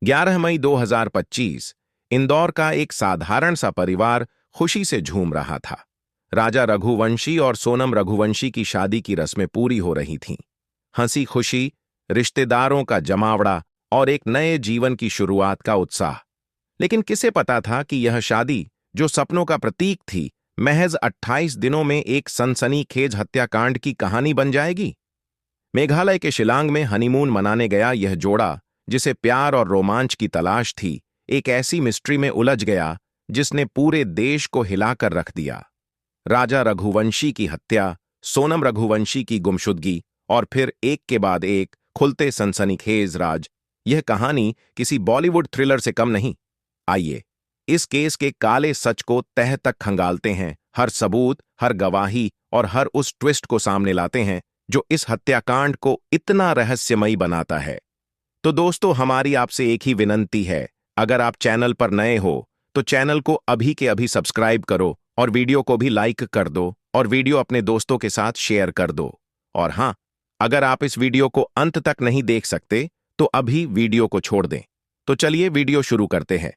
11 मई 2025 इंदौर का एक साधारण सा परिवार खुशी से झूम रहा था। राजा रघुवंशी और सोनम रघुवंशी की शादी की रस्में पूरी हो रही थीं। हंसी खुशी, रिश्तेदारों का जमावड़ा और एक नए जीवन की शुरुआत का उत्साह। लेकिन किसे पता था कि यह शादी, जो सपनों का प्रतीक थी, महज 28 दिनों में एक सनसनीखेज हत्याकांड की कहानी बन जाएगी। मेघालय के शिलांग में हनीमून मनाने गया यह जोड़ा, जिसे प्यार और रोमांच की तलाश थी, एक ऐसी मिस्ट्री में उलझ गया जिसने पूरे देश को हिलाकर रख दिया। राजा रघुवंशी की हत्या, सोनम रघुवंशी की गुमशुदगी और फिर एक के बाद एक खुलते सनसनीखेज राज। यह कहानी किसी बॉलीवुड थ्रिलर से कम नहीं। आइए इस केस के काले सच को तह तक खंगालते हैं, हर सबूत, हर गवाही और हर उस ट्विस्ट को सामने लाते हैं जो इस हत्याकांड को इतना रहस्यमयी बनाता है। तो दोस्तों, हमारी आपसे एक ही विनंती है, अगर आप चैनल पर नए हो तो चैनल को अभी के अभी सब्सक्राइब करो और वीडियो को भी लाइक कर दो और वीडियो अपने दोस्तों के साथ शेयर कर दो। और हाँ, अगर आप इस वीडियो को अंत तक नहीं देख सकते तो अभी वीडियो को छोड़ दें। तो चलिए वीडियो शुरू करते हैं।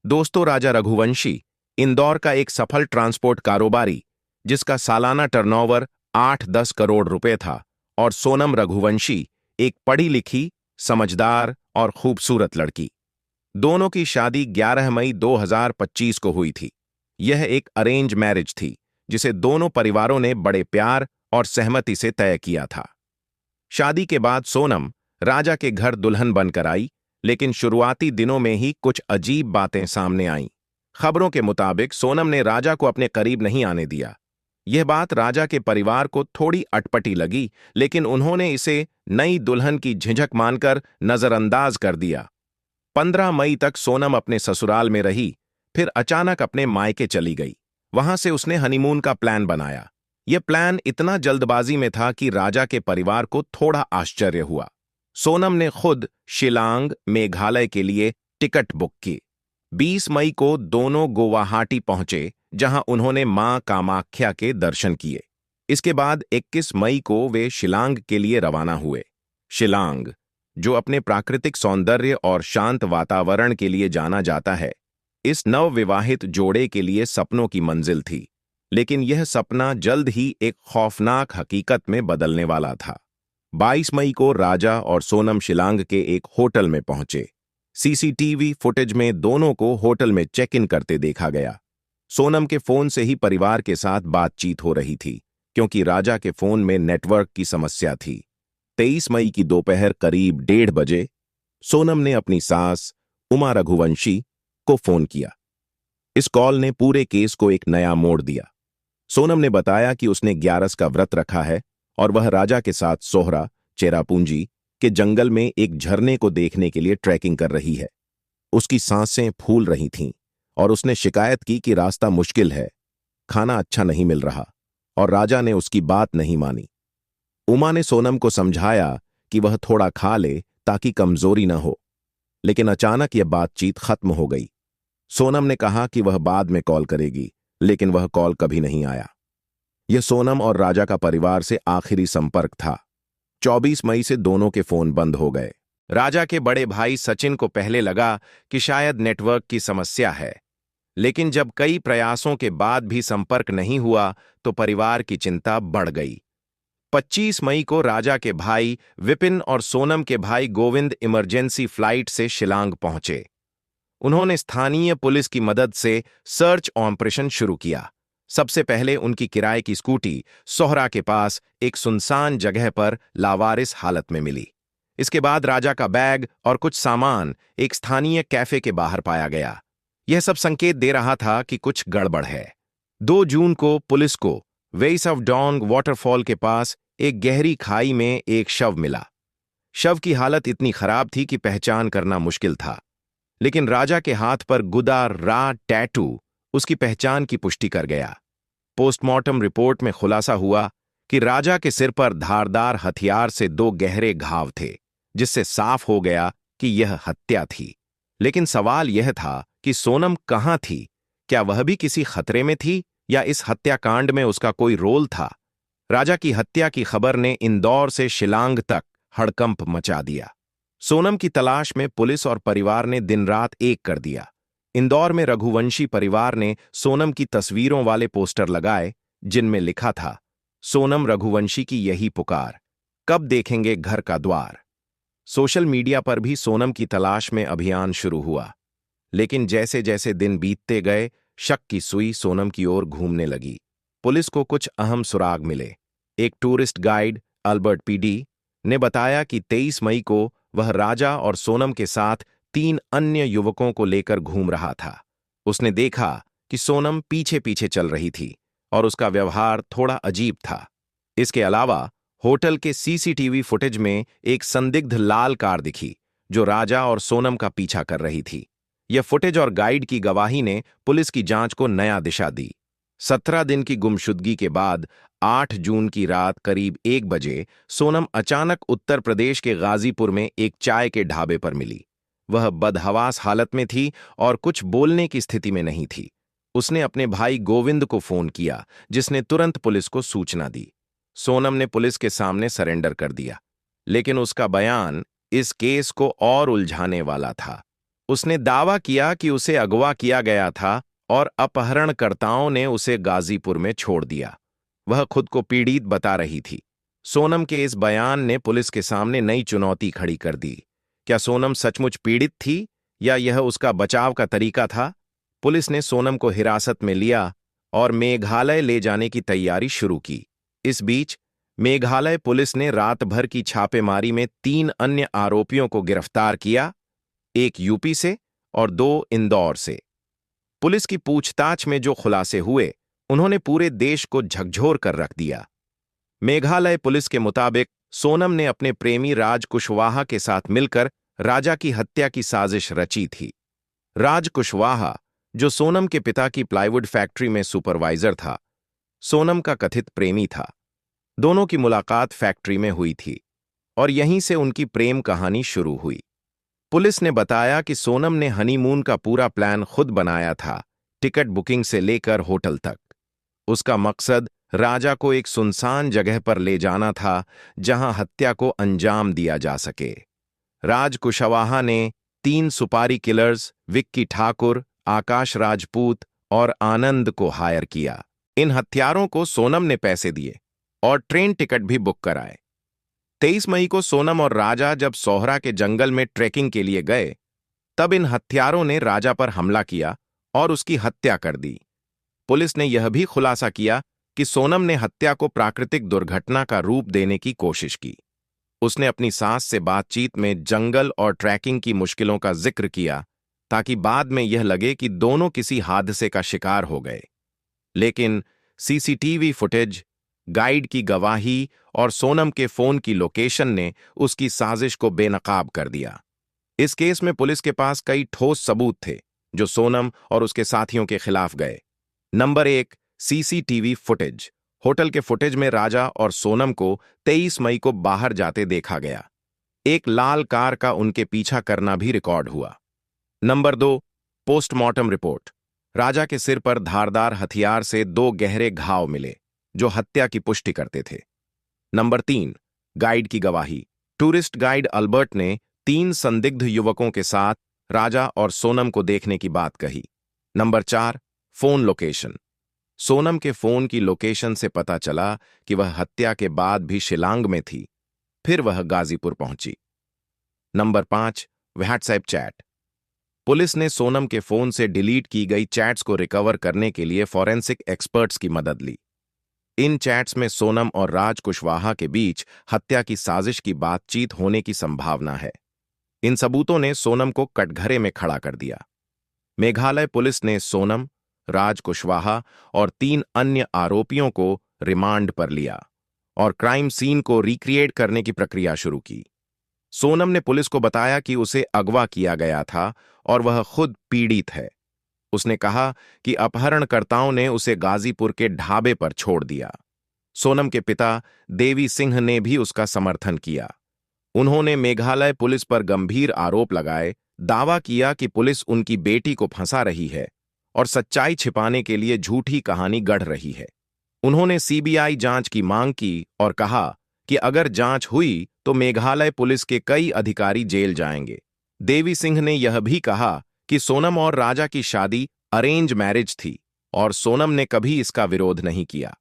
दोस्तों, राजा रघुवंशी इंदौर का एक सफल ट्रांसपोर्ट कारोबारी, जिसका सालाना टर्नओवर 8-10 करोड़ रुपए था, और सोनम रघुवंशी एक पढ़ी लिखी, समझदार और खूबसूरत लड़की। दोनों की शादी 11 मई 2025 को हुई थी। यह एक अरेंज मैरिज थी, जिसे दोनों परिवारों ने बड़े प्यार और सहमति से तय किया था। शादी के बाद सोनम राजा के घर दुल्हन बनकर आई, लेकिन शुरुआती दिनों में ही कुछ अजीब बातें सामने आईं। खबरों के मुताबिक सोनम ने राजा को अपने करीब नहीं आने दिया। यह बात राजा के परिवार को थोड़ी अटपटी लगी, लेकिन उन्होंने इसे नई दुल्हन की झिझक मानकर नजरअंदाज कर दिया। 15 मई तक सोनम अपने ससुराल में रही, फिर अचानक अपने मायके चली गई। वहां से उसने हनीमून का प्लान बनाया। यह प्लान इतना जल्दबाजी में था कि राजा के परिवार को थोड़ा आश्चर्य हुआ। सोनम ने खुद शिलांग, मेघालय के लिए टिकट बुक की। 20 मई को दोनों गुवाहाटी पहुंचे, जहां उन्होंने मां कामाख्या के दर्शन किए। इसके बाद 21 मई को वे शिलांग के लिए रवाना हुए। शिलांग, जो अपने प्राकृतिक सौंदर्य और शांत वातावरण के लिए जाना जाता है, इस नवविवाहित जोड़े के लिए सपनों की मंजिल थी। लेकिन यह सपना जल्द ही एक खौफनाक हकीकत में बदलने वाला था। 22 मई को राजा और सोनम शिलांग के एक होटल में पहुंचे। सीसीटीवी फुटेज में दोनों को होटल में चेक इन करते देखा गया। सोनम के फोन से ही परिवार के साथ बातचीत हो रही थी, क्योंकि राजा के फोन में नेटवर्क की समस्या थी। 23 मई की दोपहर करीब 1:30 बजे सोनम ने अपनी सास उमा रघुवंशी को फोन किया। इस कॉल ने पूरे केस को एक नया मोड़ दिया। सोनम ने बताया कि उसने 11 का व्रत रखा है और वह राजा के साथ सोहरा, चेरापूंजी के जंगल में एक झरने को देखने के लिए ट्रैकिंग कर रही है। उसकी सांसें फूल रही थीं और उसने शिकायत की कि रास्ता मुश्किल है, खाना अच्छा नहीं मिल रहा, और राजा ने उसकी बात नहीं मानी। उमा ने सोनम को समझाया कि वह थोड़ा खा ले ताकि कमजोरी न हो, लेकिन अचानक यह बातचीत खत्म हो गई। सोनम ने कहा कि वह बाद में कॉल करेगी, लेकिन वह कॉल कभी नहीं आया। यह सोनम और राजा का परिवार से आखिरी संपर्क था। 24 मई से दोनों के फोन बंद हो गए। राजा के बड़े भाई सचिन को पहले लगा कि शायद नेटवर्क की समस्या है, लेकिन जब कई प्रयासों के बाद भी संपर्क नहीं हुआ तो परिवार की चिंता बढ़ गई। 25 मई को राजा के भाई विपिन और सोनम के भाई गोविंद इमरजेंसी फ्लाइट से शिलांग पहुंचे। उन्होंने स्थानीय पुलिस की मदद से सर्च ऑपरेशन शुरू किया। सबसे पहले उनकी किराए की स्कूटी सोहरा के पास एक सुनसान जगह पर लावारिस हालत में मिली। इसके बाद राजा का बैग और कुछ सामान एक स्थानीय कैफे के बाहर पाया गया। यह सब संकेत दे रहा था कि कुछ गड़बड़ है। 2 जून को पुलिस को वेस ऑफ डॉन्ग वाटरफॉल के पास एक गहरी खाई में एक शव मिला। शव की हालत इतनी खराब थी कि पहचान करना मुश्किल था, लेकिन राजा के हाथ पर गुदा रा टैटू उसकी पहचान की पुष्टि कर गया। पोस्टमार्टम रिपोर्ट में खुलासा हुआ कि राजा के सिर पर धारदार हथियार से 2 गहरे घाव थे, जिससे साफ हो गया कि यह हत्या थी। लेकिन सवाल यह था कि सोनम कहां थी? क्या वह भी किसी खतरे में थी या इस हत्याकांड में उसका कोई रोल था? राजा की हत्या की खबर ने इंदौर से शिलांग तक हड़कंप मचा दिया। सोनम की तलाश में पुलिस और परिवार ने दिन रात एक कर दिया। इंदौर में रघुवंशी परिवार ने सोनम की तस्वीरों वाले पोस्टर लगाए, जिनमें लिखा था, सोनम रघुवंशी की यही पुकार, कब देखेंगे घर का द्वार। सोशल मीडिया पर भी सोनम की तलाश में अभियान शुरू हुआ। लेकिन जैसे जैसे दिन बीतते गए, शक की सुई सोनम की ओर घूमने लगी। पुलिस को कुछ अहम सुराग मिले। एक टूरिस्ट गाइड, अल्बर्ट पीडी, ने बताया कि 23 मई को वह राजा और सोनम के साथ 3 अन्य युवकों को लेकर घूम रहा था। उसने देखा कि सोनम पीछे पीछे चल रही थी और उसका व्यवहार थोड़ा अजीब था। इसके अलावा होटल के सीसीटीवी फुटेज में एक संदिग्ध लाल कार दिखी, जो राजा और सोनम का पीछा कर रही थी। यह फुटेज और गाइड की गवाही ने पुलिस की जांच को नया दिशा दी। 17 दिन की गुमशुदगी के बाद 8 जून की रात करीब 1 बजे सोनम अचानक उत्तर प्रदेश के गाजीपुर में एक चाय के ढाबे पर मिली। वह बदहवास हालत में थी और कुछ बोलने की स्थिति में नहीं थी। उसने अपने भाई गोविंद को फोन किया, जिसने तुरंत पुलिस को सूचना दी। सोनम ने पुलिस के सामने सरेंडर कर दिया, लेकिन उसका बयान इस केस को और उलझाने वाला था। उसने दावा किया कि उसे अगवा किया गया था और अपहरणकर्ताओं ने उसे गाजीपुर में छोड़ दिया। वह खुद को पीड़ित बता रही थी। सोनम के इस बयान ने पुलिस के सामने नई चुनौती खड़ी कर दी। क्या सोनम सचमुच पीड़ित थी या यह उसका बचाव का तरीका था? पुलिस ने सोनम को हिरासत में लिया और मेघालय ले जाने की तैयारी शुरू की। इस बीच मेघालय पुलिस ने रात भर की छापेमारी में 3 अन्य आरोपियों को गिरफ्तार किया, एक यूपी से और 2 इंदौर से। पुलिस की पूछताछ में जो खुलासे हुए, उन्होंने पूरे देश को झकझोर कर रख दिया। मेघालय पुलिस के मुताबिक सोनम ने अपने प्रेमी राज कुशवाहा के साथ मिलकर राजा की हत्या की साजिश रची थी। राज कुशवाहा, जो सोनम के पिता की प्लाईवुड फैक्ट्री में सुपरवाइजर था, सोनम का कथित प्रेमी था। दोनों की मुलाकात फैक्ट्री में हुई थी और यहीं से उनकी प्रेम कहानी शुरू हुई। पुलिस ने बताया कि सोनम ने हनीमून का पूरा प्लान खुद बनाया था, टिकट बुकिंग से लेकर होटल तक। उसका मकसद राजा को एक सुनसान जगह पर ले जाना था, जहां हत्या को अंजाम दिया जा सके। राज कुशवाहा ने 3 सुपारी किलर्स, विक्की ठाकुर, आकाश राजपूत और आनंद को हायर किया। इन हत्यारों को सोनम ने पैसे दिए और ट्रेन टिकट भी बुक कराए। 23 मई को सोनम और राजा जब सोहरा के जंगल में ट्रेकिंग के लिए गए, तब इन हत्यारों ने राजा पर हमला किया और उसकी हत्या कर दी। पुलिस ने यह भी खुलासा किया कि सोनम ने हत्या को प्राकृतिक दुर्घटना का रूप देने की कोशिश की। उसने अपनी सास से बातचीत में जंगल और ट्रैकिंग की मुश्किलों का जिक्र किया, ताकि बाद में यह लगे कि दोनों किसी हादसे का शिकार हो गए। लेकिन सीसीटीवी फुटेज, गाइड की गवाही और सोनम के फोन की लोकेशन ने उसकी साजिश को बेनकाब कर दिया। इस केस में पुलिस के पास कई ठोस सबूत थे, जो सोनम और उसके साथियों के खिलाफ गए। Number 1, CCTV footage. होटल के फुटेज में राजा और सोनम को 23 मई को बाहर जाते देखा गया। एक लाल कार का उनके पीछा करना भी रिकॉर्ड हुआ। Number 2, postmortem report. राजा के सिर पर धारदार हथियार से 2 गहरे घाव मिले, जो हत्या की पुष्टि करते थे। नंबर 3, गाइड की गवाही। टूरिस्ट गाइड अल्बर्ट ने 3 संदिग्ध युवकों के साथ राजा और सोनम को देखने की बात कही। Number 4, phone location. सोनम के फोन की लोकेशन से पता चला कि वह हत्या के बाद भी शिलांग में थी, फिर वह गाजीपुर पहुंची। Number 5, WhatsApp chat. पुलिस ने सोनम के फोन से डिलीट की गई चैट्स को रिकवर करने के लिए फॉरेंसिक एक्सपर्ट्स की मदद ली। इन चैट्स में सोनम और राज कुशवाहा के बीच हत्या की साजिश की बातचीत होने की संभावना है। इन सबूतों ने सोनम को कटघरे में खड़ा कर दिया। मेघालय पुलिस ने सोनम, राज कुशवाहा और 3 अन्य आरोपियों को रिमांड पर लिया और क्राइम सीन को रिक्रिएट करने की प्रक्रिया शुरू की। सोनम ने पुलिस को बताया कि उसे अगवा किया गया था और वह खुद पीड़ित है। उसने कहा कि अपहरणकर्ताओं ने उसे गाजीपुर के ढाबे पर छोड़ दिया। सोनम के पिता देवी सिंह ने भी उसका समर्थन किया। उन्होंने मेघालय पुलिस पर गंभीर आरोप लगाए, दावा किया कि पुलिस उनकी बेटी को फंसा रही है और सच्चाई छिपाने के लिए झूठी कहानी गढ़ रही है। उन्होंने सीबीआई जांच की मांग की और कहा कि अगर जांच हुई तो मेघालय पुलिस के कई अधिकारी जेल जाएंगे। देवी सिंह ने यह भी कहा कि सोनम और राजा की शादी अरेंज मैरिज थी और सोनम ने कभी इसका विरोध नहीं किया।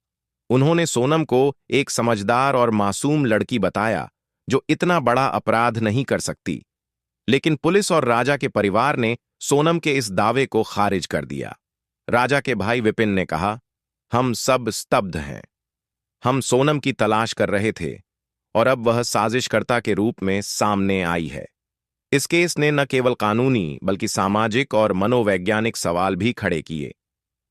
उन्होंने सोनम को एक समझदार और मासूम लड़की बताया जो इतना बड़ा अपराध नहीं कर सकती। लेकिन पुलिस और राजा के परिवार ने सोनम के इस दावे को खारिज कर दिया। राजा के भाई विपिन ने कहा, हम सब स्तब्ध हैं। हम सोनम की तलाश कर रहे थे और अब वह साजिशकर्ता के रूप में सामने आई है। इस केस ने न केवल कानूनी बल्कि सामाजिक और मनोवैज्ञानिक सवाल भी खड़े किए।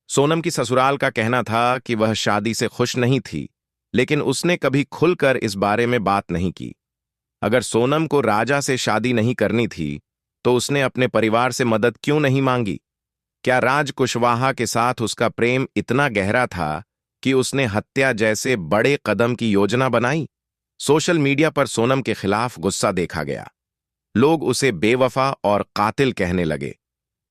सोनम की ससुराल का कहना था कि वह शादी से खुश नहीं थी, लेकिन उसने कभी खुलकर इस बारे में बात नहीं की। अगर सोनम को राजा से शादी नहीं करनी थी, तो उसने अपने परिवार से मदद क्यों नहीं मांगी? क्या राज कुशवाहा के साथ उसका प्रेम इतना गहरा था कि उसने हत्या जैसे बड़े कदम की योजना बनाई? सोशल मीडिया पर सोनम के खिलाफ गुस्सा देखा गया। लोग उसे बेवफा और कातिल कहने लगे।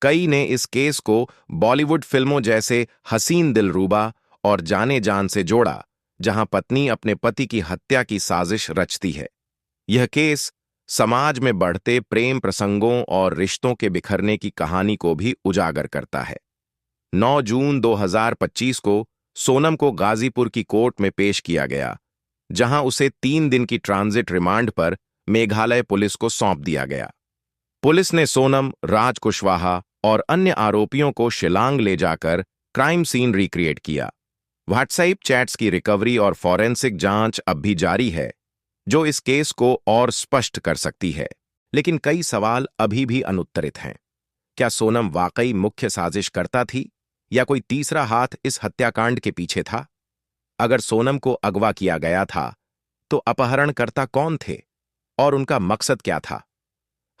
कई ने इस केस को बॉलीवुड फिल्मों जैसे हसीन दिलरूबा और जाने जान से जोड़ा, जहां पत्नी अपने पति की हत्या की साजिश रचती है। यह केस समाज में बढ़ते प्रेम प्रसंगों और रिश्तों के बिखरने की कहानी को भी उजागर करता है। 9 जून 2025 को सोनम को गाजीपुर की कोर्ट में पेश किया गया, जहां उसे 3 दिन की ट्रांजिट रिमांड पर मेघालय पुलिस को सौंप दिया गया। पुलिस ने सोनम, राज कुशवाहा और अन्य आरोपियों को शिलांग ले जाकर क्राइम सीन रिक्रिएट किया। व्हाट्सएप चैट्स की रिकवरी और फॉरेंसिक जांच अब भी जारी है, जो इस केस को और स्पष्ट कर सकती है। लेकिन कई सवाल अभी भी अनुत्तरित हैं। क्या सोनम वाकई मुख्य साजिशकर्ता थी या कोई तीसरा हाथ इस हत्याकांड के पीछे था? अगर सोनम को अगवा किया गया था, तो अपहरणकर्ता कौन थे और उनका मकसद क्या था?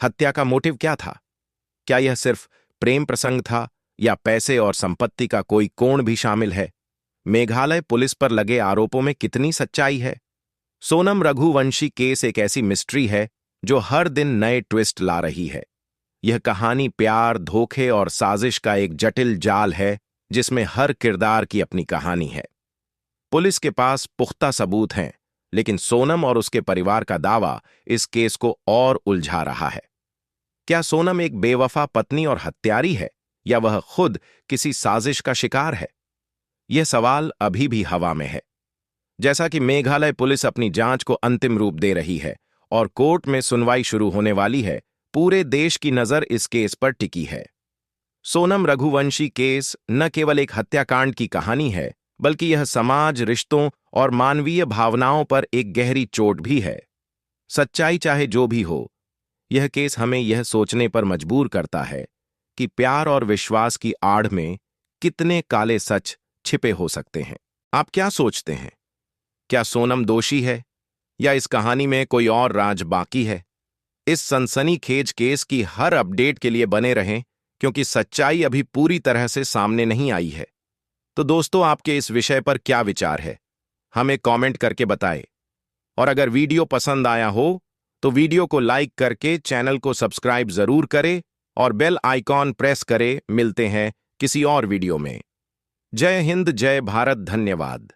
हत्या का मोटिव क्या था? क्या यह सिर्फ प्रेम प्रसंग था या पैसे और संपत्ति का कोई कोण भी शामिल है? मेघालय पुलिस पर लगे आरोपों में कितनी सच्चाई है? सोनम रघुवंशी केस एक ऐसी मिस्ट्री है जो हर दिन नए ट्विस्ट ला रही है। यह कहानी प्यार, धोखे और साजिश का एक जटिल जाल है, जिसमें हर किरदार की अपनी कहानी है। पुलिस के पास पुख्ता सबूत हैं, लेकिन सोनम और उसके परिवार का दावा इस केस को और उलझा रहा है। क्या सोनम एक बेवफा पत्नी और हत्यारी है, या वह खुद किसी साजिश का शिकार है? यह सवाल अभी भी हवा में है। जैसा कि मेघालय पुलिस अपनी जांच को अंतिम रूप दे रही है और कोर्ट में सुनवाई शुरू होने वाली है, पूरे देश की नजर इस केस पर टिकी है। सोनम रघुवंशी केस न केवल एक हत्याकांड की कहानी है, बल्कि यह समाज, रिश्तों और मानवीय भावनाओं पर एक गहरी चोट भी है। सच्चाई चाहे जो भी हो, यह केस हमें यह सोचने पर मजबूर करता है कि प्यार और विश्वास की आड़ में कितने काले सच छिपे हो सकते हैं। आप क्या सोचते हैं? क्या सोनम दोषी है या इस कहानी में कोई और राज बाकी है? इस सनसनीखेज केस की हर अपडेट के लिए बने रहें, क्योंकि सच्चाई अभी पूरी तरह से सामने नहीं आई है। तो दोस्तों, आपके इस विषय पर क्या विचार है? हमें कमेंट करके बताएं। और अगर वीडियो पसंद आया हो तो वीडियो को लाइक करके चैनल को सब्सक्राइब जरूर करें और बेल आइकॉन प्रेस करें। मिलते हैं किसी और वीडियो में। जय हिंद, जय भारत, धन्यवाद।